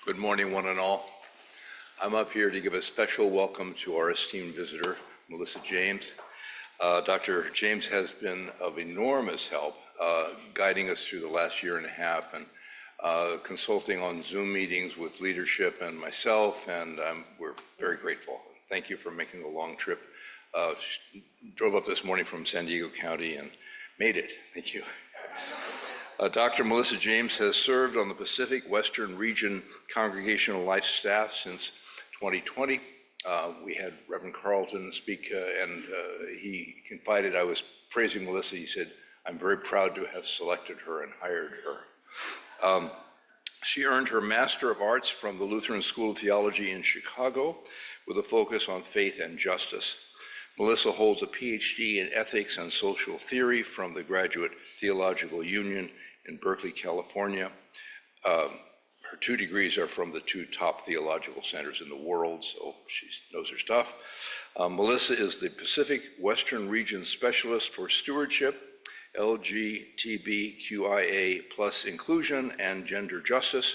Good morning, one and all. I'm up here to give a special welcome to our esteemed visitor, Melissa James. Dr. James has been of enormous help guiding us through the last year and a half and consulting on Zoom meetings with leadership and myself, and we're very grateful. Thank you for making the long trip. She drove up this morning from San Diego County and made it. Thank you. Dr. Melissa James has served on the Pacific Western Region Congregational Life Staff since 2020. We had Reverend Carlton speak, and he confided, I was praising Melissa, he said, I'm very proud to have selected her and hired her. She earned her Master of Arts from the Lutheran School of Theology in Chicago with a focus on faith and justice. Melissa holds a PhD in ethics and social theory from the Graduate Theological Union in Berkeley, California. Her 2 degrees are from the 2 top theological centers in the world, so she knows her stuff. Melissa is the Pacific Western Region Specialist for Stewardship, LGBTQIA+ inclusion and gender justice,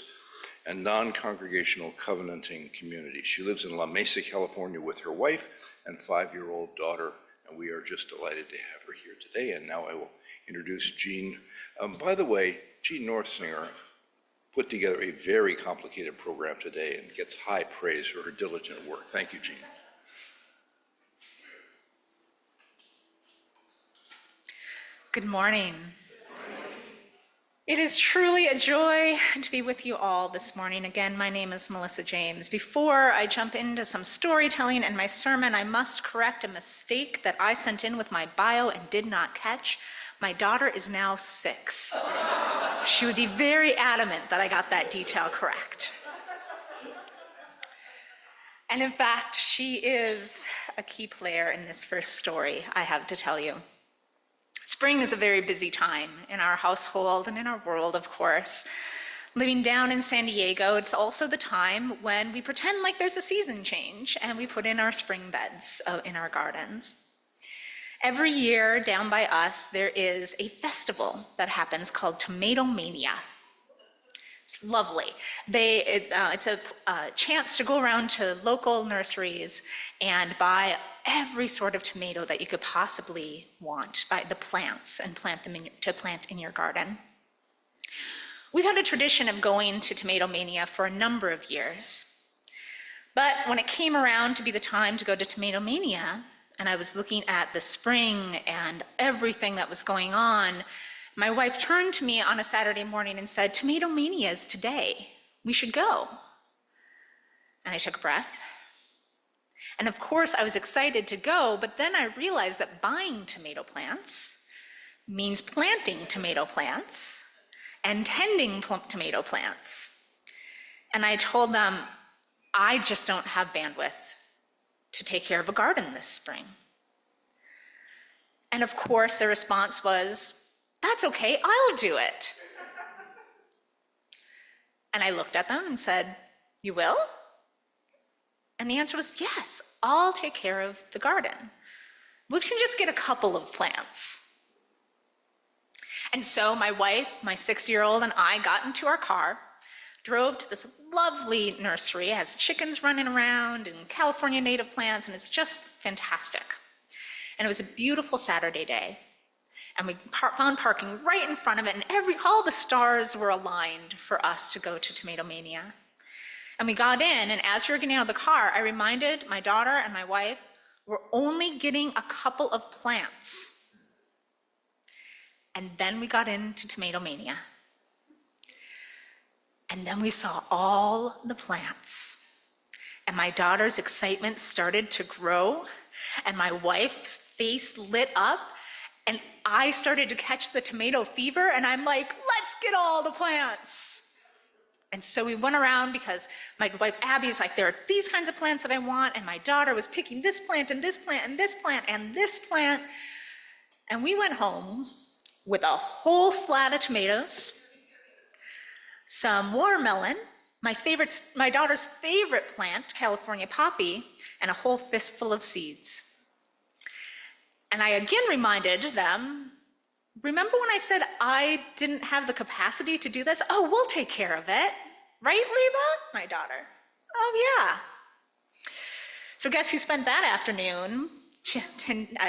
and non-congregational covenanting community. She lives in La Mesa, California with her wife and 5-year-old daughter, and we are just delighted to have her here today. And now I will introduce Jean. By the way, Jean Northsinger put together a very complicated program today and gets high praise for her diligent work. Thank you, Jean. Good morning. It is truly a joy to be with you all this morning. Again, my name is Melissa James. Before I jump into some storytelling and my sermon, I must correct a mistake that I sent in with my bio and did not catch. My daughter is now 6. She would be very adamant that I got that detail correct. And in fact, she is a key player in this first story, I have to tell you. Spring is a very busy time in our household and in our world, of course. Living down in San Diego, it's also the time when we pretend like there's a season change and we put in our spring beds in our gardens. Every year down by us, there is a festival that happens called Tomato Mania. It's lovely. It's a chance to go around to local nurseries and buy every sort of tomato that you could possibly want, buy the plants and plant them to plant in your garden. We've had a tradition of going to Tomato Mania for a number of years. But when it came around to be the time to go to Tomato Mania, and I was looking at the spring and everything that was going on, my wife turned to me on a Saturday morning and said, Tomato Mania is today. We should go. And I took a breath. And of course, I was excited to go, but then I realized that buying tomato plants means planting tomato plants and tending tomato plants. And I told them, I just don't have bandwidth to take care of a garden this spring. And of course, the response was, that's okay, I'll do it. And I looked at them and said, you will? And the answer was, yes, I'll take care of the garden. We can just get a couple of plants. And so my wife, my 6-year-old, and I got into our car, drove to this lovely nursery. It has chickens running around and California native plants, and it's just fantastic. And it was a beautiful Saturday day. And we found parking right in front of it, and all the stars were aligned for us to go to Tomato Mania. And we got in, and as we were getting out of the car, I reminded my daughter and my wife, we're only getting a couple of plants. And then we got into Tomato Mania. And then we saw all the plants. And my daughter's excitement started to grow, and my wife's face lit up, and I started to catch the tomato fever, and I'm like, let's get all the plants. And so we went around because my wife Abby is like, there are these kinds of plants that I want, and my daughter was picking this plant and this plant and this plant and this plant. And we went home with a whole flat of tomatoes, some watermelon, my daughter's favorite plant, California poppy, and a whole fistful of seeds. And I again reminded them, remember when I said I didn't have the capacity to do this? Oh, we'll take care of it. Right, Leva? My daughter. Oh, yeah. So guess who spent that afternoon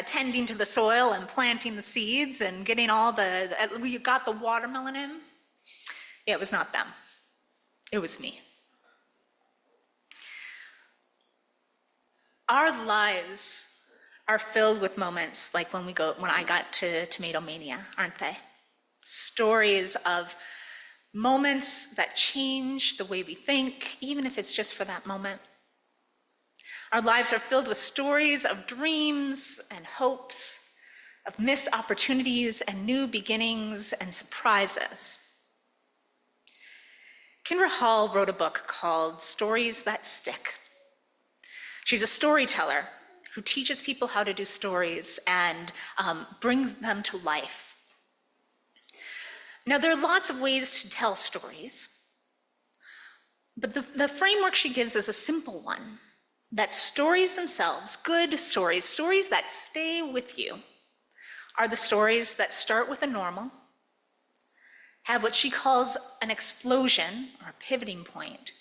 tending to the soil and planting the seeds and getting we got the watermelon in? Yeah, it was not them. It was me. Our lives are filled with moments like when I got to Tomato Mania, aren't they? Stories of moments that change the way we think, even if it's just for that moment. Our lives are filled with stories of dreams and hopes, of missed opportunities and new beginnings and surprises. Kindra Hall wrote a book called Stories That Stick. She's a storyteller who teaches people how to do stories and brings them to life. Now, there are lots of ways to tell stories, but the framework she gives is a simple one, that stories themselves, good stories, stories that stay with you, are the stories that start with a normal, have what she calls an explosion or a pivoting point,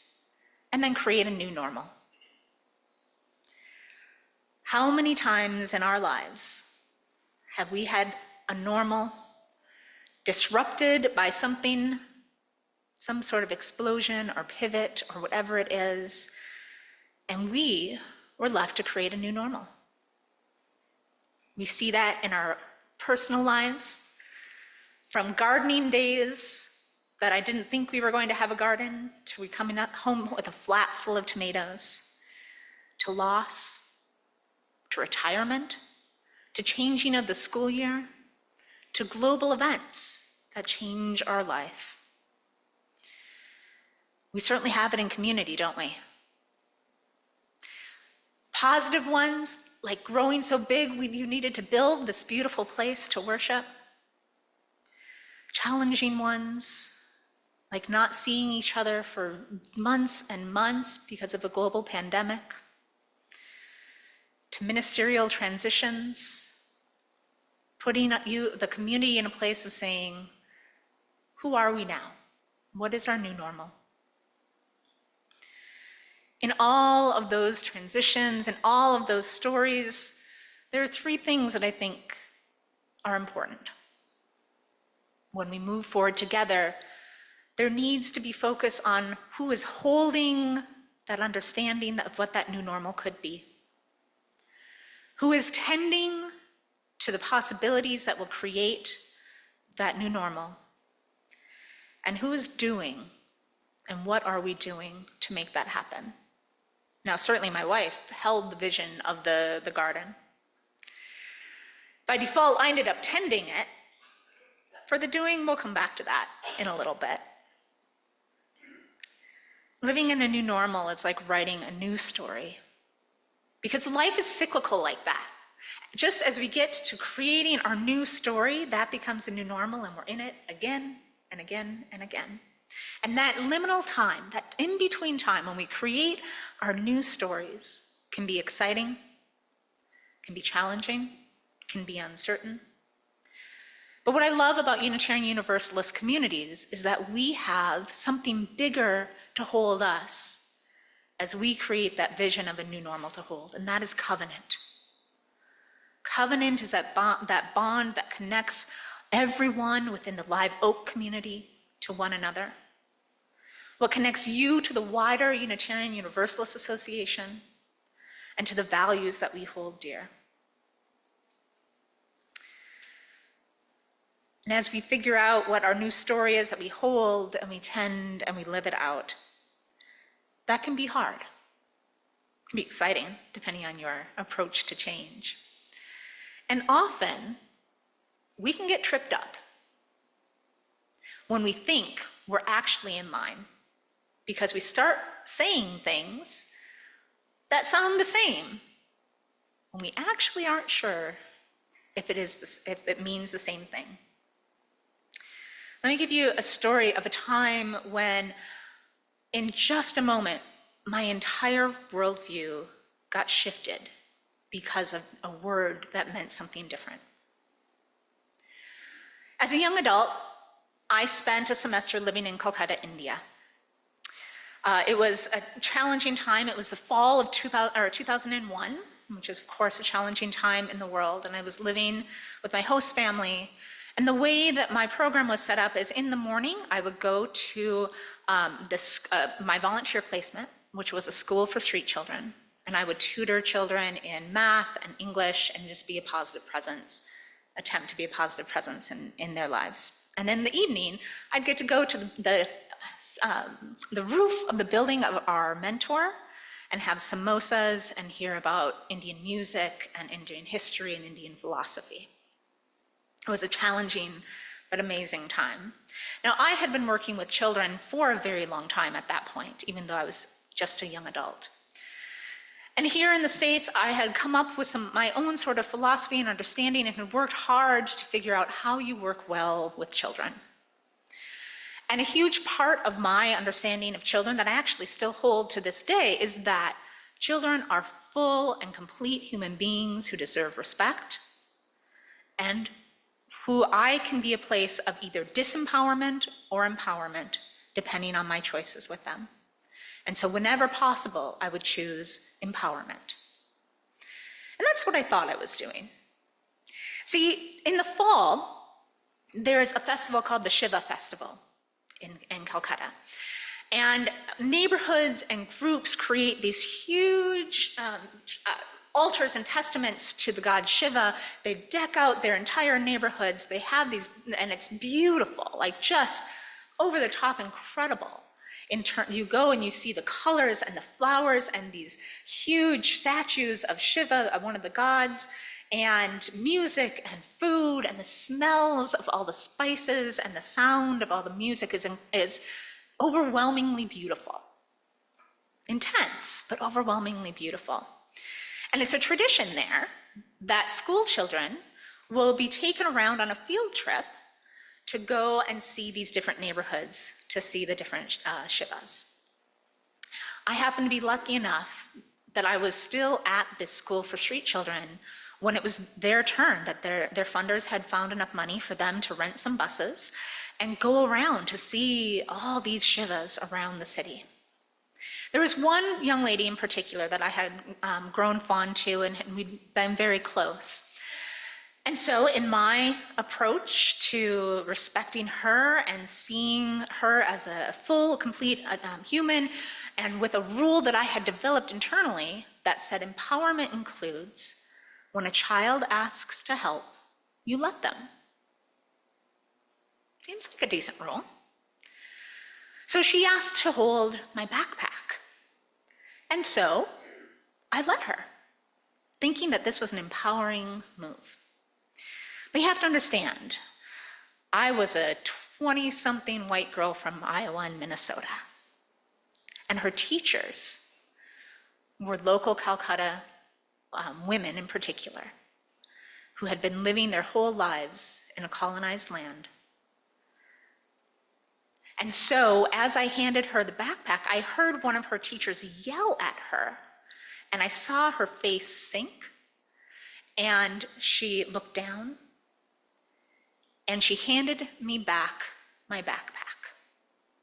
and then create a new normal. How many times in our lives have we had a normal disrupted by something, some sort of explosion or pivot or whatever it is, and we were left to create a new normal? We see that in our personal lives, from gardening days that I didn't think we were going to have a garden, to we coming home with a flat full of tomatoes, to loss, to retirement, to changing of the school year, to global events that change our life. We certainly have it in community, don't we? Positive ones, like growing so big you needed to build this beautiful place to worship. Challenging ones, like not seeing each other for months and months because of a global pandemic. To ministerial transitions, putting the community in a place of saying, who are we now? What is our new normal? In all of those transitions and all of those stories, there are three things that I think are important. When we move forward together, there needs to be focus on who is holding that understanding of what that new normal could be. Who is tending to the possibilities that will create that new normal? And who is doing, and what are we doing to make that happen? Now, certainly my wife held the vision of the garden. By default, I ended up tending it. For the doing, we'll come back to that in a little bit. Living in a new normal is like writing a new story, because life is cyclical like that. Just as we get to creating our new story, that becomes a new normal, and we're in it again and again and again. And that liminal time, that in-between time when we create our new stories, can be exciting, can be challenging, can be uncertain. But what I love about Unitarian Universalist communities is that we have something bigger to hold us as we create that vision of a new normal to hold, and that is covenant. Covenant is that bond that connects everyone within the Live Oak community to one another. What connects you to the wider Unitarian Universalist Association and to the values that we hold dear. And as we figure out what our new story is that we hold and we tend and we live it out, that can be hard. It can be exciting, depending on your approach to change. And often, we can get tripped up when we think we're actually in line, because we start saying things that sound the same when we actually aren't sure if it means the same thing. Let me give you a story of a time when, in just a moment, my entire worldview got shifted because of a word that meant something different. As a young adult, I spent a semester living in Calcutta, India. It was a challenging time. It was the fall of 2001, which is, of course, a challenging time in the world. And I was living with my host family. And the way that my program was set up is in the morning, I would go to my volunteer placement, which was a school for street children. And I would tutor children in math and English and just be a positive presence, attempt to be a positive presence in their lives. And in the evening, I'd get to go to the roof of the building of our mentor and have samosas and hear about Indian music and Indian history and Indian philosophy. It was a challenging but amazing time. Now, I had been working with children for a very long time at that point, even though I was just a young adult. And here in the States, I had come up with my own sort of philosophy and understanding and had worked hard to figure out how you work well with children. And a huge part of my understanding of children that I actually still hold to this day is that children are full and complete human beings who deserve respect and who I can be a place of either disempowerment or empowerment, depending on my choices with them. And so whenever possible, I would choose empowerment. And that's what I thought I was doing. See, in the fall, there is a festival called the Shiva Festival in Calcutta. And neighborhoods and groups create these huge altars and testaments to the god Shiva. They deck out their entire neighborhoods. They have these, and it's beautiful, like just over the top incredible. You go and you see the colors and the flowers and these huge statues of Shiva, one of the gods, and music and food and the smells of all the spices and the sound of all the music is overwhelmingly beautiful. Intense, but overwhelmingly beautiful. And it's a tradition there that school children will be taken around on a field trip to go and see these different neighborhoods, to see the different Shivas. I happen to be lucky enough that I was still at this school for street children when it was their turn, that their funders had found enough money for them to rent some buses and go around to see all these Shivas around the city. There was one young lady in particular that I had grown fond to, and we'd been very close. And so in my approach to respecting her and seeing her as a full, complete human, and with a rule that I had developed internally that said empowerment includes when a child asks to help, you let them. Seems like a decent rule. So she asked to hold my backpack. And so I let her, thinking that this was an empowering move. But you have to understand, I was a 20-something white girl from Iowa and Minnesota. And her teachers were local Calcutta women in particular, who had been living their whole lives in a colonized land. And so as I handed her the backpack, I heard one of her teachers yell at her, and I saw her face sink, and she looked down, and she handed me back my backpack.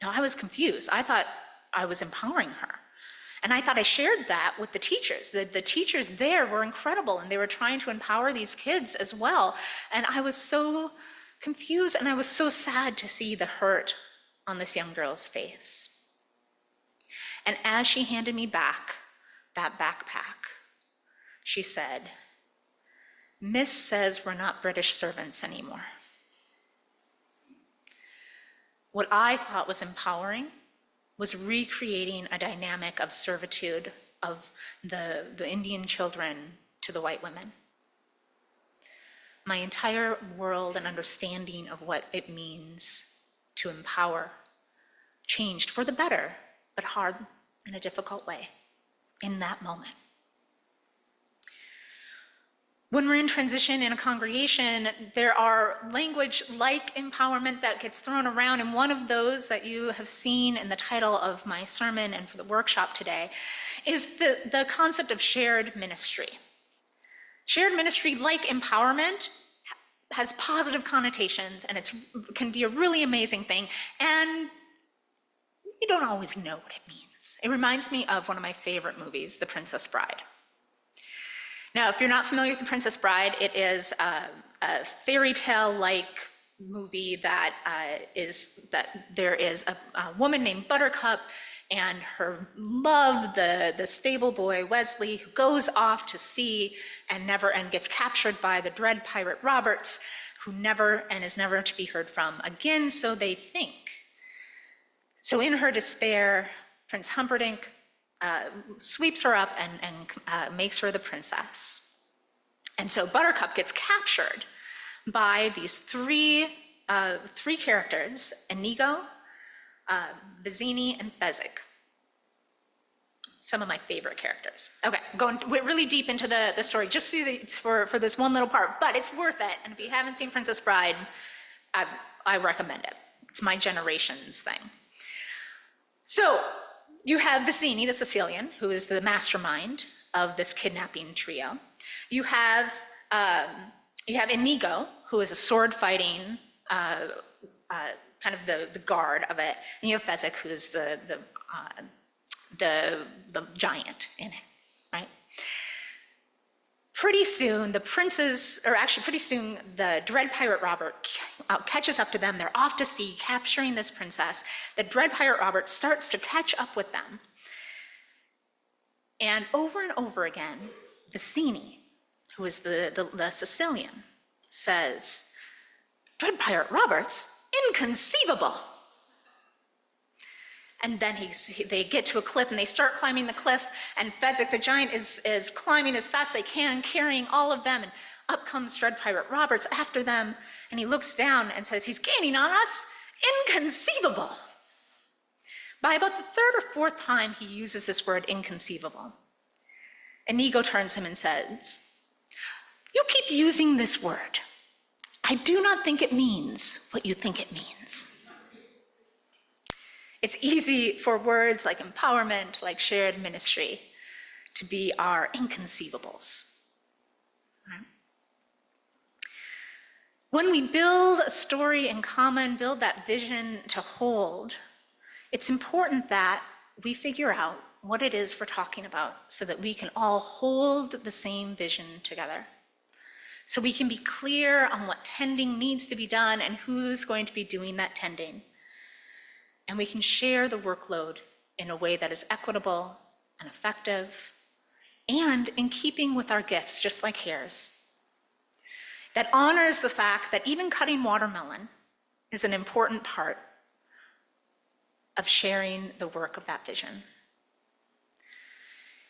Now, I was confused. I thought I was empowering her. And I thought I shared that with the teachers. The teachers there were incredible, and they were trying to empower these kids as well. And I was so confused, and I was so sad to see the hurt on this young girl's face. And as she handed me back that backpack, she said, "Miss says we're not British servants anymore." What I thought was empowering was recreating a dynamic of servitude of the Indian children to the white women. My entire world and understanding of what it means to empower changed for the better, but hard in a difficult way in that moment. When we're in transition in a congregation, there are language like empowerment that gets thrown around, and one of those that you have seen in the title of my sermon and for the workshop today is the concept of shared ministry. Shared ministry, like empowerment, has positive connotations, and it can be a really amazing thing, and you don't always know what it means. romance. It reminds me of one of my favorite movies, The Princess Bride. Now, if you're not familiar with The Princess Bride, it is a fairy tale-like movie that there is a woman named Buttercup and her love, the stable boy Wesley, who goes off to sea and gets captured by the dread pirate Roberts, who is never to be heard from again, so they think. So in her despair, Prince Humperdinck sweeps her up and makes her the princess. And so Buttercup gets captured by these three characters, Inigo, Vizzini, and Fezzik. Some of my favorite characters. Okay, going really deep into the story, just for this one little part, but it's worth it. And if you haven't seen Princess Bride, I recommend it. It's my generation's thing. So you have Vizzini, the Sicilian, who is the mastermind of this kidnapping trio. You have Inigo, who is a sword-fighting, kind of the guard of it, and you have Fezzik, who is the giant in it, right? Pretty soon, the dread pirate Robert catches up to them. They're off to sea, capturing this princess. The dread pirate Robert starts to catch up with them. And over again, Vizzini, who is the Sicilian, says, "Dread pirate Robert's inconceivable." And then they get to a cliff and they start climbing the cliff, and Fezzik the giant is climbing as fast as they can, carrying all of them, and up comes Dread Pirate Roberts after them, and he looks down and says, "He's gaining on us, inconceivable." By about the third or fourth time he uses this word inconceivable, Inigo turns to him and says, "You keep using this word. I do not think it means what you think it means." It's easy for words like empowerment, like shared ministry, to be our inconceivables. Right? When we build a story in common, build that vision to hold, it's important that we figure out what it is we're talking about so that we can all hold the same vision together. So we can be clear on what tending needs to be done and who's going to be doing that tending. And we can share the workload in a way that is equitable and effective and in keeping with our gifts, just like hares. That honors the fact that even cutting watermelon is an important part of sharing the work of that vision.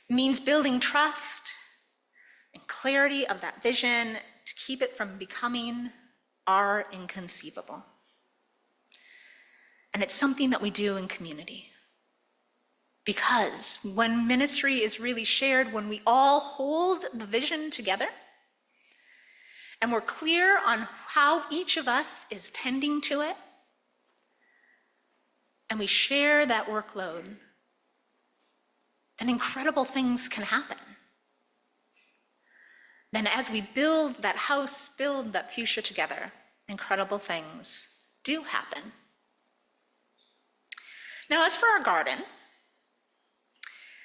It means building trust and clarity of that vision to keep it from becoming our inconceivable. And it's something that we do in community. Because when ministry is really shared, when we all hold the vision together, and we're clear on how each of us is tending to it, and we share that workload, then incredible things can happen. Then as we build that house, build that future together, incredible things do happen. Now, as for our garden,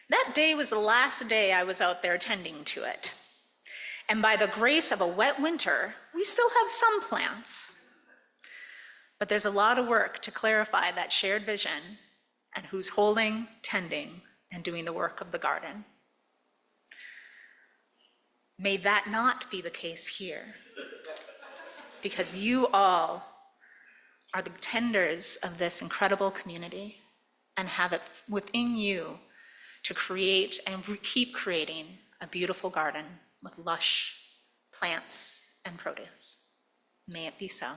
that day was the last day I was out there tending to it. And by the grace of a wet winter, we still have some plants. But there's a lot of work to clarify that shared vision and who's holding, tending, and doing the work of the garden. May that not be the case here, because you all are the tenders of this incredible community and have it within you to create and keep creating a beautiful garden with lush plants and produce. May it be so.